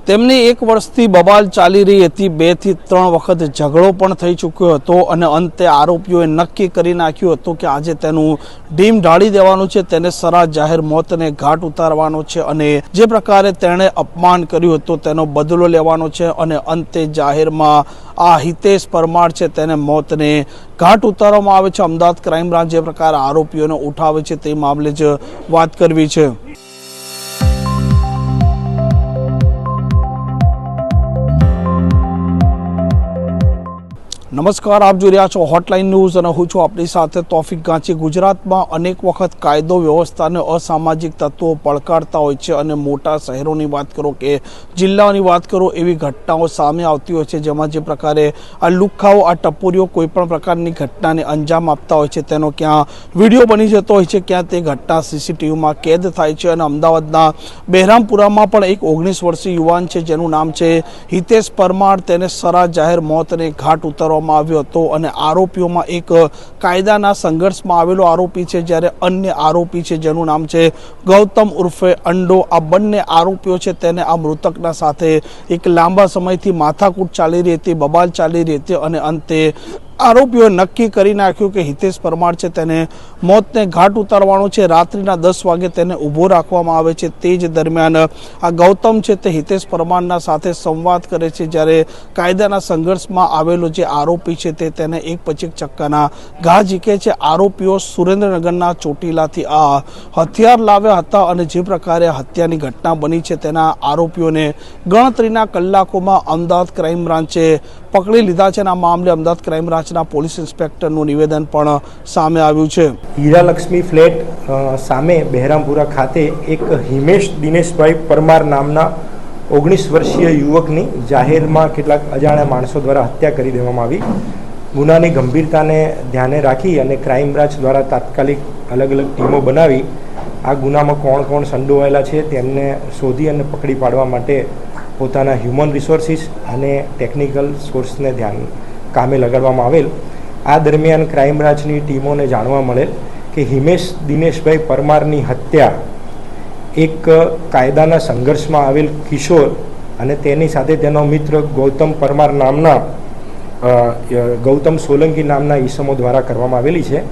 તેમની 1 વર્ષથી બબાલ ચાલી રહી હતી। 2 થી 3 વખત ઝઘડો પણ થઈ ચૂક્યો હતો અને અંતે આરોપીઓએ નક્કી કરી નાખ્યું હતું કે આજે તેનું ડીમ ઢાળી દેવાનું છે, તેને સરા જાહેર મોતને ઘાટ ઉતારવાનો છે અને જે પ્રકારે તેણે અપમાન કર્યું હતું તેનો બદલો લેવાનો છે અને અંતે જાહેરમાં આ હિતેશ પરમાર છે તેને મોતને ઘાટ ઉતારવામાં આવે છે। અમદાવાદ ક્રાઇમ બ્રાન્ચ જે પ્રકારે આરોપીઓને ઉઠાવે છે તે મામલે જ વાત કરવી છે। નમસ્કાર, આપ જોઈ રહ્યા છો હોટલાઇન ન્યૂઝ અને હું છું આપણી સાથે તોફિક ગાંચી। ગુજરાતમાં અનેક વખત કાયદો વ્યવસ્થાને અસામાજિક તત્વો પડકારતા હોય છે અને મોટા શહેરોની વાત કરો કે જિલ્લાઓની વાત કરો એવી ઘટનાઓ સામે આવતી હોય છે, જેમાં જે પ્રકારે આ લુખ્ખાઓ, આ ટપોરીઓ કોઈપણ પ્રકારની ઘટનાને અંજામ આપતા હોય છે તેનો ક્યાં વિડીયો બની જતો હોય છે, ક્યાં તે ઘટના સીસીટીવીમાં કેદ થાય છે। અને અમદાવાદના બહેરામપુરામાં પણ એક 19 વર્ષીય યુવાન છે જેનું નામ છે હિતેશ પરમાર, તેને સરા જાહેર મોતને ઘાટ ઉતારવા આવ્યો હતો અને આરોપીઓમાં એક કાયદાના સંઘર્ષમાં આવેલો આરોપી છે, જ્યારે અન્ય આરોપી છે જેનું નામ છે ગૌતમ ઉર્ફે અંડો। આ બંને આરોપીઓ છે તેને આ મૃતકના સાથે એક લાંબા સમયથી માથાકૂટ ચાલી રહી હતી, બબાલ ચાલી રહી હતી અને અંતે આરોપીઓએ નક્કી કરી નાખ્યું કે હિતેશ પરમાર છે તેને મોતને ઘાટ ઉતારવાનો છે। રાત્રિના 10 વાગે તેને ઊભો રાખવામાં આવે છે। તે જ દરમિયાન આ ગૌતમ છે તે હિતેશ પરમારના સાથે સંવાદ કરે છે, જ્યારે કાયદાના સંઘર્ષમાં આવેલો જે આરોપી છે તે તેને એક પછી એક ચક્કાના ઘા ઝીકે છે। આરોપીઓ સુરેન્દ્રનગરના ચોટીલાથી આ હથિયાર લાવ્યા હતા અને જે પ્રકારે હત્યાની ઘટના બની છે તેના આરોપીઓને ગણતરીના કલાકોમાં અમદાવાદ ક્રાઇમ બ્રાન્ચે પકડી લીધા છે અને આ મામલે અમદાવાદ ક્રાઇમ બ્રાન્ચના પોલીસ ઇન્સ્પેક્ટરનું નિવેદન પણ સામે આવ્યું છે। હીરાલક્ષ્મી ફ્લેટ સામે બહેરામપુરા ખાતે એક હિમેશ દિનેશભાઈ પરમાર નામના 19 વર્ષીય યુવકની જાહેરમાં કેટલાક અજાણ્યા માણસો દ્વારા હત્યા કરી દેવામાં આવી। ગુનાની ગંભીરતાને ધ્યાને રાખી અને ક્રાઇમ બ્રાન્ચ દ્વારા તાત્કાલિક અલગ અલગ ટીમો બનાવી આ ગુનામાં કોણ કોણ સંડોવાયેલા છે તેમને શોધી અને પકડી પાડવા માટે પોતાના હ્યુમન રિસોર્સિસ અને ટેકનિકલ સોર્સને કામે લગાડવામાં આવેલ। આ દરમિયાન ક્રાઇમ બ્રાન્ચની ટીમોને જાણવા મળેલ કે હિમેશ દિનેશભાઈ પરમારની હત્યા એક કાયદાના સંઘર્ષમાં આવેલ કિશોર અને તેની સાથે તેનો મિત્ર ગૌતમ પરમાર નામના ગૌતમ સોલંકી નામના ઈસમો દ્વારા કરવામાં આવેલી છે,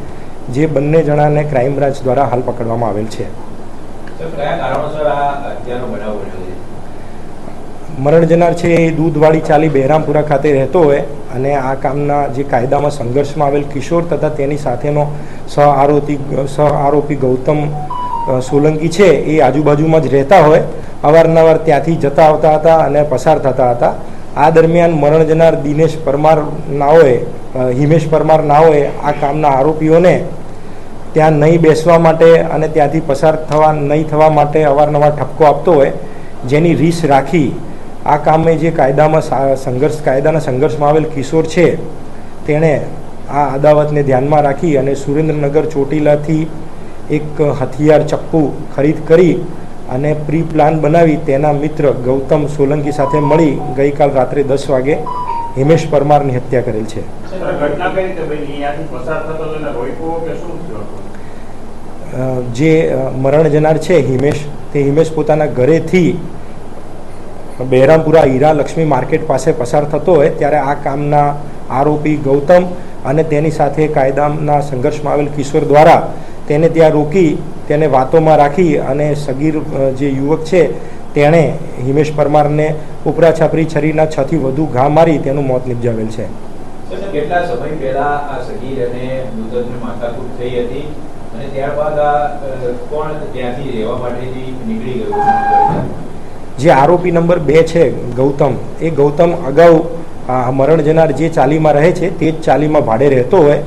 જે બંને જણાને ક્રાઇમ બ્રાન્ચ દ્વારા હાલ પકડવામાં આવેલ છે। મરણ જનાર છે એ દૂધવાળી ચાલી બહેરામપુરા ખાતે રહેતો હોય અને આ કામના જે કાયદામાં સંઘર્ષમાં આવેલ કિશોર તથા તેની સાથેનો સહઆરોપી ગૌતમ સોલંકી છે એ આજુબાજુમાં જ રહેતા હોય, અવારનવાર ત્યાંથી જતા આવતા હતા અને પસાર થતા હતા। આ દરમિયાન મરણ જનાર દિનેશ પરમાર નાઓએ હિમેશ પરમાર નાઓએ આ કામના આરોપીઓને ત્યાં નહીં બેસવા માટે અને ત્યાંથી પસાર નહીં થવા માટે અવારનવાર ઠપકો આપતો હોય, જેની રીસ રાખી આ કામે જે કાયદાના સંઘર્ષમાં આવેલ કિશોર છે તેણે આ અદાવતને ધ્યાનમાં રાખી અને સુરેન્દ્રનગર ચોટીલાથી એક હથિયાર ચપ્પુ ખરીદ કરી અને પ્રી પ્લાન બનાવી તેના મિત્ર ગૌતમ સોલંકી સાથે મળી ગઈકાલ રાત્રે 10 વાગે હિમેશ પરમારની હત્યા કરેલ છે। જે મરણ જનાર છે હિમેશ, તે હિમેશ પોતાના ઘરેથી બહેરામપુરા હીરાલક્ષ્મી માર્કેટ પાસે પસાર થતો હોય ત્યારે આ કામના આરોપી ગૌતમ અને તેની સાથે કાયદાના સંઘર્ષમાં આવેલ કિશોર દ્વારા તેને ત્યાં રોકી તેને વાતોમાં રાખી અને સગીર જે યુવક છે તેણે હિમેશ પરમારને ઉપરા છાપરી છરીના 6 થી વધુ ઘા મારી તેનું મોત નિપજાવેલ છે। કેટલા સમય પહેલા આ સગીર અને મૃતકને માથાકૂટ થઈ હતી અને ત્યારબાદ કોણ ત્યાંથી રહેવા માટેથી નીકળી ગયું? જે આરોપી નંબર 2 છે ગૌતમ, એ ગૌતમ અગાઉ મરણ જનાર જે ચાલીમાં રહે છે તે જ ચાલીમાં ભાડે રહેતો હોય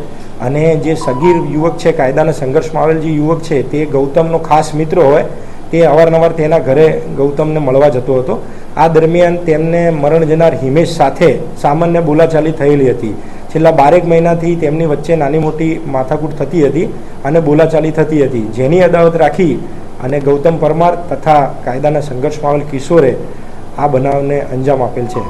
અને જે સગીર યુવક છે, કાયદાના સંઘર્ષમાં આવેલ જે યુવક છે તે ગૌતમનો ખાસ મિત્ર હોય, તે અવારનવાર તેના ઘરે ગૌતમને મળવા જતો હતો। આ દરમિયાન તેમને મરણ જનાર હિમેશ સાથે સામાન્ય બોલાચાલી થયેલી હતી। છેલ્લા 12 મહિનાથી તેમની વચ્ચે નાની મોટી માથાકૂટ થતી હતી અને બોલાચાલી થતી હતી, જેની અદાવત રાખી અને ગૌતમ પરમાર તથા કાયદાના સંઘર્ષમાં આવેલ કિશોરે આ બનાવને અંજામ આપેલ છે।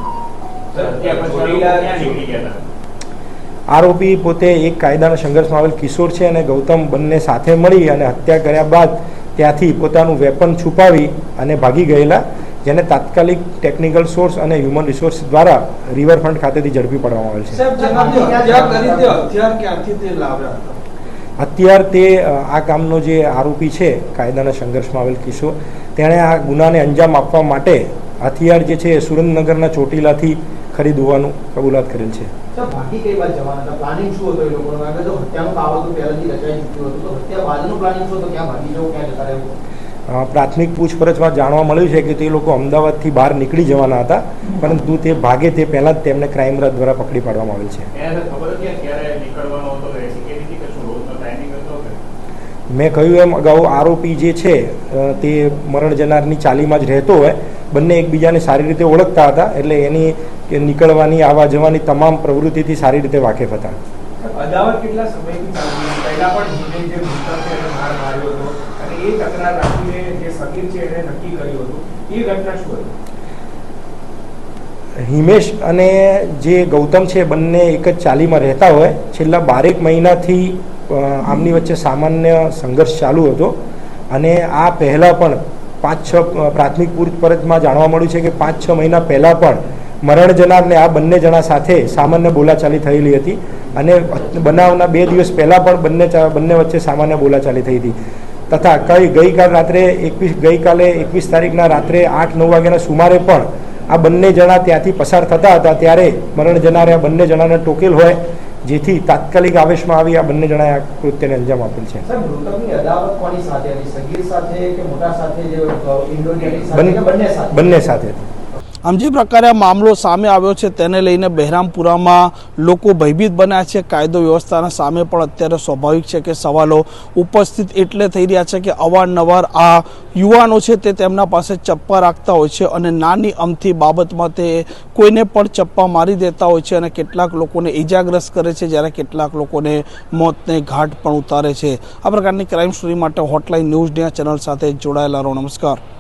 આરોપી પોતે એક કાયદાના સંઘર્ષમાં આવેલ કિશોર છે અને ગૌતમ બંને સાથે મળી અને હત્યા કર્યા બાદ ત્યાંથી પોતાનું વેપન છુપાવી અને ભાગી ગયેલા, જેને તાત્કાલિક ટેકનિકલ સોર્સ અને હ્યુમન રિસોર્સ દ્વારા રિવરફ્રન્ટ ખાતેથી ઝડપી પાડવામાં આવેલ છે. હથિયાર તે આ કામનો જે આરોપી છે, કાયદાના સંઘર્ષમાં આવેલ કિશોર, તેણે આ ગુનાને અંજામ આપવા માટે હથિયાર જે છે એ સુરેન્દ્રનગરના ચોટીલાથી ખરીદ હોવાનું કબૂલાત કરેલ છે. પ્રાથમિક પૂછપરછમાં જાણવા મળ્યું છે કે તે લોકો અમદાવાદથી બહાર નીકળી જવાના હતા, પરંતુ તે ભાગે તે પહેલાં જ તેમને ક્રાઇમ બ્રાન્ચ દ્વારા પકડી પાડવામાં આવેલ છે. મેં કહ્યું એમ અગાઉ આરોપી જે છે તે મરણ જનારની ચાલીમાં જ રહેતો હોય, બંને એકબીજાને સારી રીતે ઓળખતા હતા, એટલે એની નીકળવાની આવવા જવાની તમામ પ્રવૃત્તિથી સારી રીતે વાકેફ હતા. અદાવત કેટલા સમયથી ચાલી પહેલા પણ જે મૃતક છે એને માર માર્યો હતો અને એ તકરાર રાખીને જે સગીર છે એને નક્કી કર્યું હતું, એ ઘટના શું હતી? હિમેશ અને જે ગૌતમ છે બંને એક જ ચાલીમાં રહેતા હોય, છેલ્લા 12 મહિનાથી આમની વચ્ચે સામાન્ય સંઘર્ષ ચાલુ હતો અને આ પહેલાં પણ 5-6 પ્રાથમિક પૂછપરછમાં જાણવા મળ્યું છે કે 5-6 મહિના પહેલાં પણ મરણ જનારને આ બંને જણા સાથે સામાન્ય બોલાચાલી થયેલી હતી અને બનાવના 2 દિવસ પહેલાં પણ બંને વચ્ચે સામાન્ય બોલાચાલી થઈ હતી. તથા ગઈકાલે 21 તારીખના રાત્રે 8-9 વાગ્યાના સુમારે પણ આ બંને જણા ત્યાંથી પસાર થતા હતા, ત્યારે મરણ જનારે આ બંને જણાને ટોકેલ હોય, જેથી તાત્કાલિક આવેશમાં આવી આ બંને જણાએ આ કૃત્યને અંજામ આપેલ છે. બંને સાથે હતી. આમ જે પ્રકારે આ મામલો સામે આવ્યો છે તેને લઈને બહેરામપુરામાં લોકો ભયભીત બન્યા છે. કાયદો વ્યવસ્થાના સામે પણ અત્યારે સ્વાભાવિક છે કે સવાલો ઉપસ્થિત એટલે થઈ રહ્યા છે કે અવારનવાર આ યુવાનો છે તે તેમના પાસે ચપ્પા રાખતા હોય છે અને નાની અમથી બાબતમાં તે કોઈને પણ ચપ્પા મારી દેતા હોય છે અને કેટલાક લોકોને ઈજાગ્રસ્ત કરે છે, જ્યારે કેટલાક લોકોને મોતને ઘાટ પણ ઉતારે છે. આ પ્રકારની ક્રાઇમ સ્ટોરી માટે હોટલાઇન ન્યૂઝ ચેનલ સાથે જોડાયેલા રહો. નમસ્કાર.